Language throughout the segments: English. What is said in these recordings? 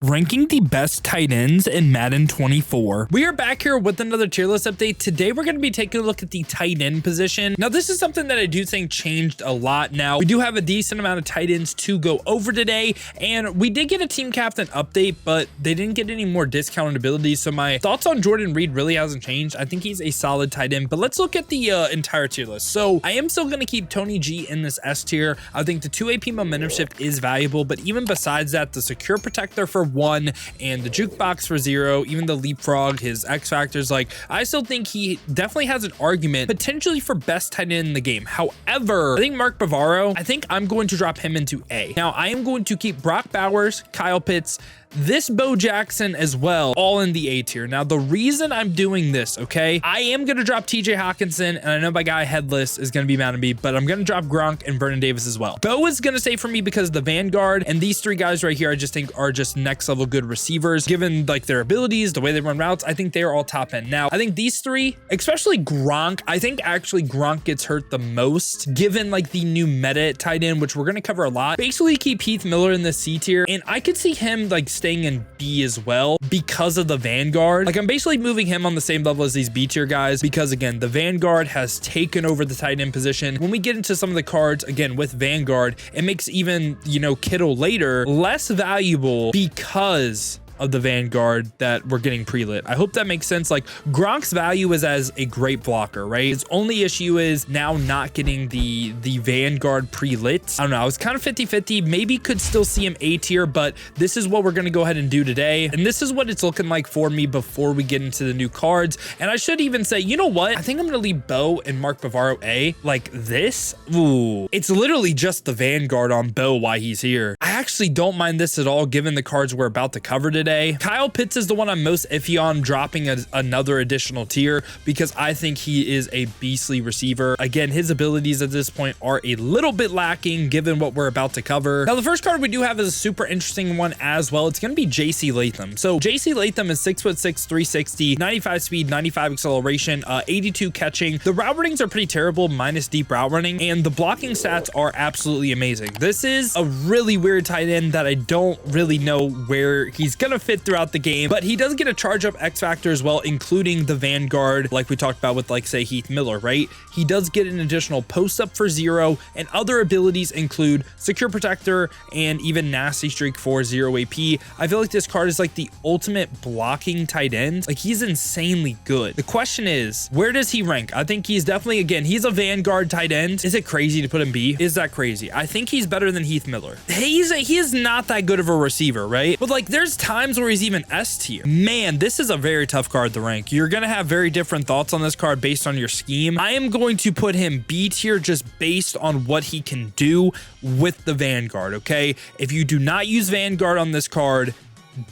Ranking the best tight ends in Madden 24. We are back here with another tier list update. Today we're going to be taking a look at the tight end position. Now this is something that I do think changed a lot now. We do have a decent amount of tight ends to go over today, and we did get a team captain update, but they didn't get any more discounted abilities. So my thoughts on Jordan Reed really hasn't changed. I think he's a solid tight end, but let's look at the entire tier list. So I am still going to keep Tony G in this S tier. I think the 2 AP momentum shift is valuable, but even besides that, the secure protector for 1 and the jukebox for 0, even the leapfrog, his X factors, like I still think he definitely has an argument potentially for best tight end in the game. However, I think Mark Bavaro, I think I'm going to drop him into A. Now I am going to keep Brock Bowers, Kyle Pitts, this Bo Jackson as well, all in the A tier. Now, the reason I'm doing this, okay, I am going to drop TJ Hawkinson, and I know my guy Headless is going to be mad at me, but I'm going to drop Gronk and Vernon Davis as well. Bo is going to stay for me because of the Vanguard, and these three guys right here I just think are just next level good receivers. Given like their abilities, the way they run routes, I think they are all top end. Now, I think these three, especially Gronk, I think actually Gronk gets hurt the most given like the new meta tight end, which we're going to cover a lot. Basically keep Heath Miller in the C tier, and I could see him like staying in B as well because of the Vanguard. Like I'm basically moving him on the same level as these B tier guys because again, the Vanguard has taken over the tight end position. When we get into some of the cards again with Vanguard, it makes even, you know, Kittle later less valuable because of the Vanguard that we're getting pre-lit. I hope that makes sense. Like Gronk's value is as a great blocker, right? His only issue is now not getting the Vanguard pre-lit. I don't know. I was kind of 50-50. Maybe could still see him A tier, but this is what we're going to go ahead and do today. And this is what it's looking like for me before we get into the new cards. And I should even say, you know what? I think I'm going to leave Bo and Mark Bavaro A like this. Ooh, it's literally just the Vanguard on Bo why he's here. I actually don't mind this at all given the cards we're about to cover today. Kyle Pitts is the one I'm most iffy on dropping another additional tier because I think he is a beastly receiver. Again, his abilities at this point are a little bit lacking given what we're about to cover. Now, the first card we do have is a super interesting one as well. It's going to be JC Latham. So JC Latham is 6'6", 360, 95 speed, 95 acceleration, 82 catching. The route runnings are pretty terrible, minus deep route running, and the blocking stats are absolutely amazing. This is a really weird tight end that I don't really know where he's going to fit throughout the game, but he does get a charge up X factor as well, including the Vanguard, like we talked about with like say Heath Miller, right? He does get an additional post up for 0, and other abilities include secure protector and even nasty streak for 0 AP. I feel like this card is like the ultimate blocking tight end. Like he's insanely good. The question is, where does he rank? I think he's definitely, again, he's a Vanguard tight end. Is it crazy to put him B? Is that crazy? I think he's better than Heath Miller. He is not that good of a receiver, right? But like there's times where he's even S tier. Man, this is a very tough card to rank. You're gonna have very different thoughts on this card based on your scheme. I am going to put him B tier just based on what he can do with the Vanguard, okay? If you do not use Vanguard on this card,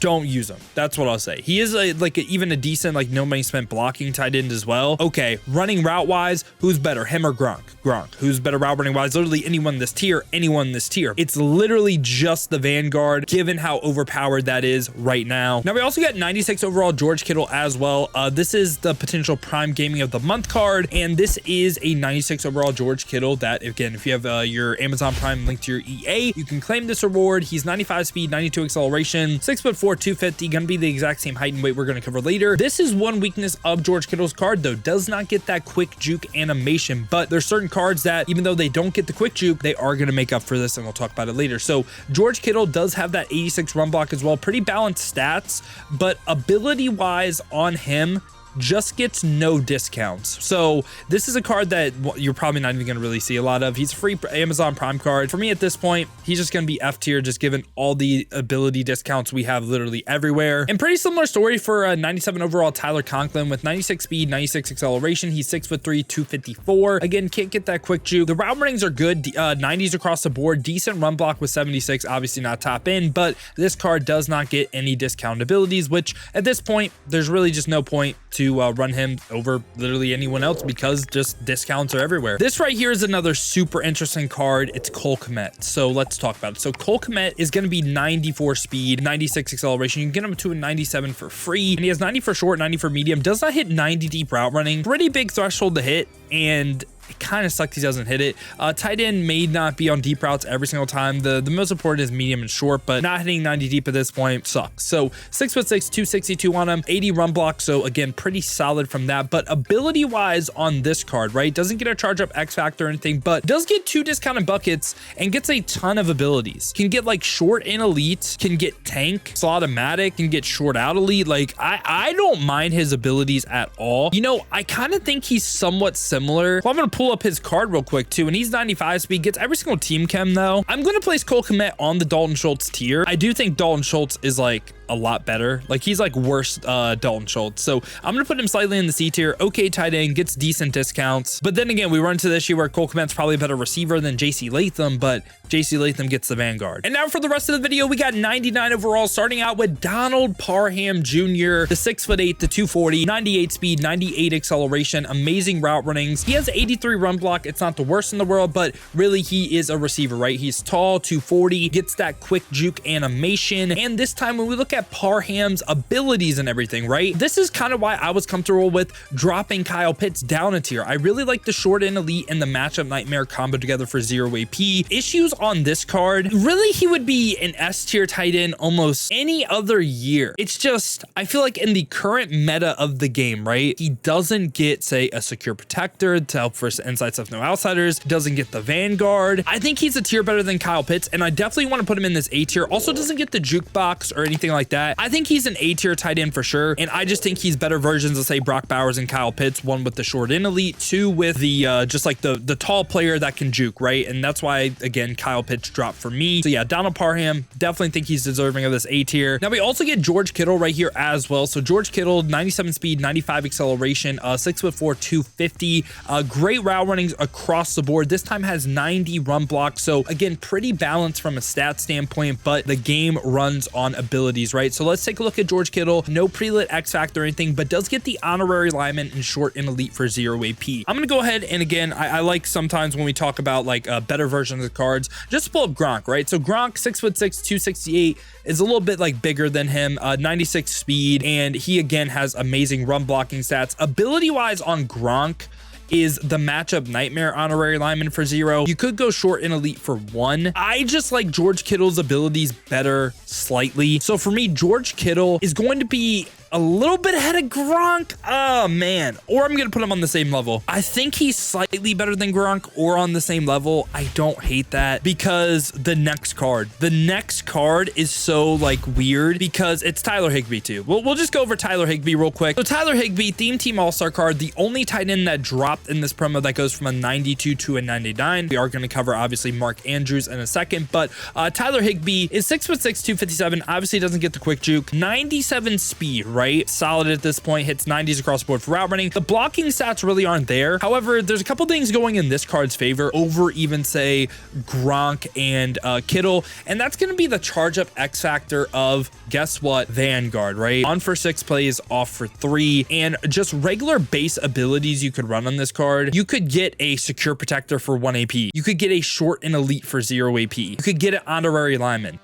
don't use him. That's what I'll say. He is even a decent like no money spent blocking tight end as well. Okay, running route wise, who's better, him or Gronk? Gronk. Who's better route running wise? Literally anyone this tier, anyone this tier. It's literally just the Vanguard given how overpowered that is right now. Now we also got 96 overall George Kittle as well. This is the potential prime gaming of the month card, and this is a 96 overall George Kittle that, again, if you have your Amazon Prime linked to your EA, you can claim this reward. He's 95 speed, 92 acceleration, 6'4", 250, gonna be the exact same height and weight we're gonna cover later. This is one weakness of George Kittle's card though, does not get that quick juke animation, but there's certain cards that even though they don't get the quick juke, they are gonna make up for this, and we'll talk about it later. So George Kittle does have that 86 run block as well, pretty balanced stats, but ability wise on him, just gets no discounts. So this is a card that you're probably not even going to really see a lot of. He's a free Amazon Prime card. For me at this point, he's just going to be F tier, just given all the ability discounts we have literally everywhere. And pretty similar story for 97 overall Tyler Conklin with 96 speed, 96 acceleration. He's 6'3", 254. Again, can't get that quick juke. The route runnings are good, 90s across the board. Decent run block with 76, obviously not top end, but this card does not get any discount abilities, which at this point, there's really just no point to run him over literally anyone else because just discounts are everywhere. This right here is another super interesting card. It's Cole Kmet. So let's talk about it. So Cole Kmet is going to be 94 speed, 96 acceleration. You can get him to a 97 for free, and he has 90 for short, 90 for medium. Does not hit 90 deep route running. Pretty big threshold to hit, and it kind of sucks he doesn't hit it. Tight end may not be on deep routes every single time. The most important is medium and short, but not hitting 90 deep at this point sucks. So 6'6", 262 on him, 80 run block. So again, pretty solid from that. But ability wise on this card, right? Doesn't get a charge up X factor or anything, but does get 2 discounted buckets and gets a ton of abilities. Can get like short in elite, can get tank, slot-o-matic, can get short out elite. Like I don't mind his abilities at all. You know, I kind of think he's somewhat similar. Well, I'm going to pull up his card real quick too, and he's 95 speed, gets every single team chem though. I'm going to place Cole Kmet on the Dalton Schultz tier. I do think Dalton Schultz is like a lot better. Like he's like worse Dalton Schultz. So I'm gonna put him slightly in the C tier. Okay, tight end, gets decent discounts. But then again, we run into this issue where Cole Kmet's probably a better receiver than JC Latham, but JC Latham gets the Vanguard. And now for the rest of the video, we got 99 overall, starting out with Donald Parham Jr., the 6'8", the 240, 98 speed, 98 acceleration, amazing route runnings. He has 83 run block. It's not the worst in the world, but really he is a receiver, right? He's tall, 240, gets that quick juke animation. And this time when we look at Parham's abilities and everything, right? This is kind of why I was comfortable with dropping Kyle Pitts down a tier. I really like the short and elite and the matchup nightmare combo together for 0 AP. Issues on this card, really he would be an S tier tight end almost any other year. It's just, I feel like in the current meta of the game, right? He doesn't get, say, a secure protector to help for inside stuff, no outsiders, doesn't get the Vanguard. I think he's a tier better than Kyle Pitts, and I definitely want to put him in this A tier. Also doesn't get the jukebox or anything like that. I think he's an A tier tight end for sure, and I just think he's better versions of, say, Brock Bowers and Kyle Pitts, one with the short and elite, two with the just like the tall player that can juke, right? And that's why, again, Kyle Pitts dropped for me. So yeah, Donald Parham, definitely think he's deserving of this A tier. Now we also get George Kittle right here as well. So George Kittle, 97 speed, 95 acceleration, 6'4", 250, great route runnings across the board. This time has 90 run blocks. So again, pretty balanced from a stat standpoint, but the game runs on abilities, right? So let's take a look at George Kittle. No pre-lit X factor or anything, but does get the honorary lineman in short and elite for 0 AP. I'm going to go ahead and again, I like sometimes when we talk about like a better version of the cards, just pull up Gronk, right? So Gronk, 6'6", 268 is a little bit like bigger than him, 96 speed, and he again has amazing run blocking stats. Ability wise on Gronk is the matchup nightmare honorary lineman for 0. You could go short and elite for 1. I just like George Kittle's abilities better slightly. So for me, George Kittle is going to be a little bit ahead of Gronk. Oh man. Or I'm gonna put him on the same level. I think he's slightly better than Gronk or on the same level. I don't hate that because the next card is so like weird because it's Tyler Higbee too. We'll just go over Tyler Higbee real quick. So Tyler Higbee, theme team all-star card, the only tight end that dropped in this promo that goes from a 92 to a 99. We are going to cover obviously Mark Andrews in a second, but Tyler Higbee is 6'6", 257, obviously doesn't get the quick juke, 97 speed, right? Solid at this point, hits 90s across the board for route running. The blocking stats really aren't there. However, there's a couple things going in this card's favor over even say Gronk and Kittle, and that's going to be the charge up X factor of, guess what, Vanguard, right? On for 6 plays, off for 3, and just regular base abilities you could run on this card. You could get a secure protector for 1 AP. You could get a short and elite for 0 AP. You could get an honorary lineman.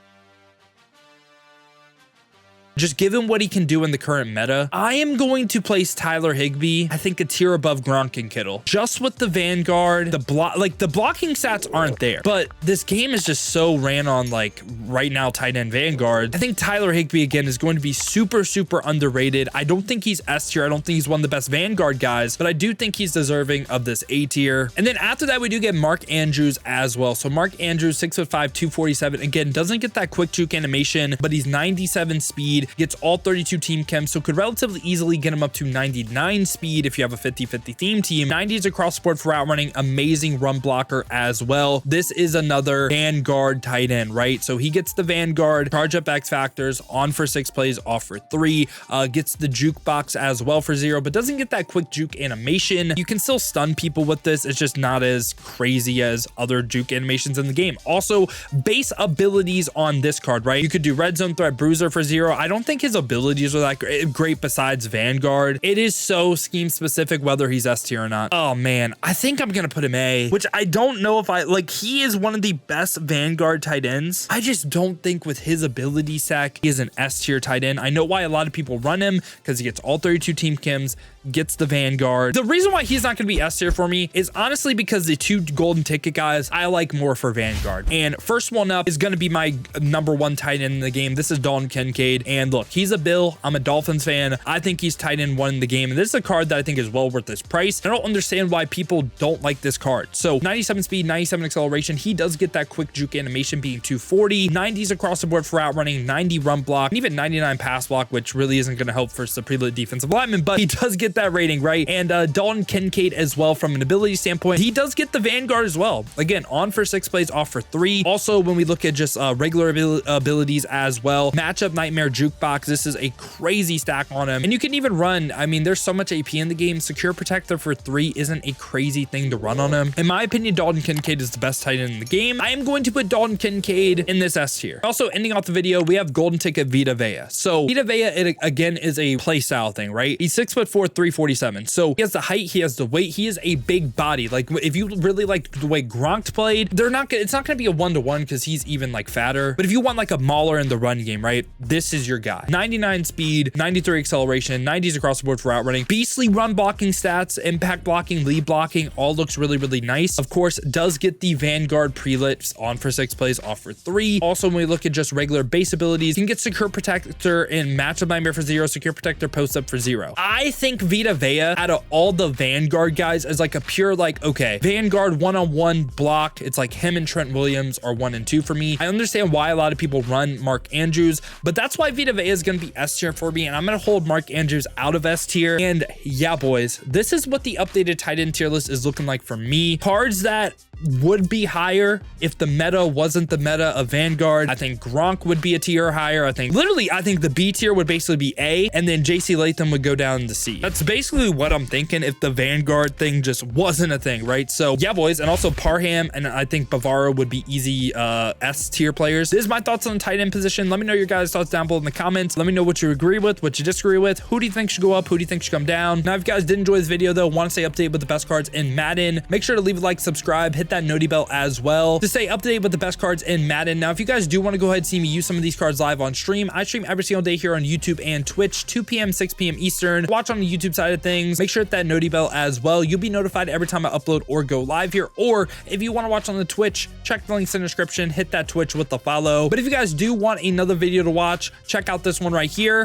Just given what he can do in the current meta, I am going to place Tyler Higbee, I think, a tier above Gronk and Kittle. Just with the Vanguard, the blocking stats aren't there, but this game is just so ran on like right now tight end Vanguard. I think Tyler Higbee again is going to be super underrated. I don't think he's S tier. I don't think he's one of the best Vanguard guys, but I do think he's deserving of this A tier. And then after that, we do get Mark Andrews as well. So Mark Andrews, 6'5", 247, again, doesn't get that quick juke animation, but he's 97 speed, gets all 32 team chems, so could relatively easily get him up to 99 speed if you have a 50-50 theme team. 90s across the board for route running, amazing run blocker as well. This is another Vanguard tight end, right? So he gets the Vanguard, charge up X factors, on for 6 plays, off for 3, gets the jukebox as well for 0, but doesn't get that quick juke animation. You can still stun people with this. It's just not as crazy as other juke animations in the game. Also, base abilities on this card, right? You could do red zone threat bruiser for 0. I don't don't think his abilities are that great besides Vanguard. It is so scheme specific whether he's S tier or not. Oh man, I think I'm gonna put him A, which I don't know if I like. He is one of the best Vanguard tight ends. I just don't think with his ability stack, he is an S tier tight end. I know why a lot of people run him, because he gets all 32 team chems, gets the Vanguard. The reason why he's not going to be S tier for me is honestly because the two golden ticket guys I like more for Vanguard. And first one up is going to be my #1 tight end in the game. This is Dalton Kincaid. And look, he's a Bill. I'm a Dolphins fan. I think he's tight end 1 in the game. And this is a card that I think is well worth this price. I don't understand why people don't like this card. So 97 speed, 97 acceleration. He does get that quick juke animation being 240, 90s across the board for route running, 90 run block, and even 99 pass block, which really isn't going to help for the pre-lit defensive lineman, but he does get that rating, right? And Dalton Kincaid as well, from an ability standpoint, he does get the Vanguard as well. Again, on for 6 plays, off for 3. Also, when we look at just regular abilities as well, matchup nightmare jukebox, this is a crazy stack on him. And you can even run, I mean, there's so much AP in the game. Secure protector for 3 isn't a crazy thing to run on him. In my opinion, Dalton Kincaid is the best tight end in the game. I am going to put Dalton Kincaid in this S tier. Also, ending off the video, we have golden ticket Vita Vea. So Vita Vea, it again is a play style thing, right? He's 6'4", 347. So he has the height, he has the weight, he is a big body. Like if you really like the way Gronk played, it's not gonna be a 1-to-1 because he's even like fatter. But if you want like a mauler in the run game, right? This is your guy. 99 speed, 93 acceleration, 90s across the board for route running, beastly run blocking stats, impact blocking, lead blocking, all looks really, really nice. Of course, does get the Vanguard pre-lit, on for 6 plays, off for 3. Also, when we look at just regular base abilities, you can get secure protector in matchup nightmare for 0, secure protector post up for 0. I think Vita Vea out of all the Vanguard guys is like a pure, like, okay, Vanguard one-on-one block. It's like him and Trent Williams are 1 and 2 for me. I understand why a lot of people run Mark Andrews, but that's why Vita Vea is going to be S tier for me. And I'm going to hold Mark Andrews out of S tier. And yeah, boys, this is what the updated tight end tier list is looking like for me. Cards that would be higher if the meta wasn't the meta of Vanguard. I think Gronk would be a tier higher. I think the B tier would basically be A, and then JC Latham would go down to C. That's basically what I'm thinking if the Vanguard thing just wasn't a thing, right? So yeah, boys, and also Parham and I think Bavaro would be easy S tier players. This is my thoughts on the tight end position. Let me know your guys' thoughts down below in the comments. Let me know what you agree with, what you disagree with. Who do you think should go up? Who do you think should come down? Now, if you guys did enjoy this video though, want to stay updated with the best cards in Madden, make sure to leave a like, subscribe, hit that noti bell as well to stay updated with the best cards in Madden. Now, if you guys do want to go ahead and see me use some of these cards live on stream, I stream every single day here on YouTube and Twitch, 2 p.m., 6 p.m. Eastern. Watch on the YouTube side of things. Make sure to hit that noti bell as well. You'll be notified every time I upload or go live here. Or if you want to watch on the Twitch, check the links in the description, hit that Twitch with the follow. But if you guys do want another video to watch, check out this one right here.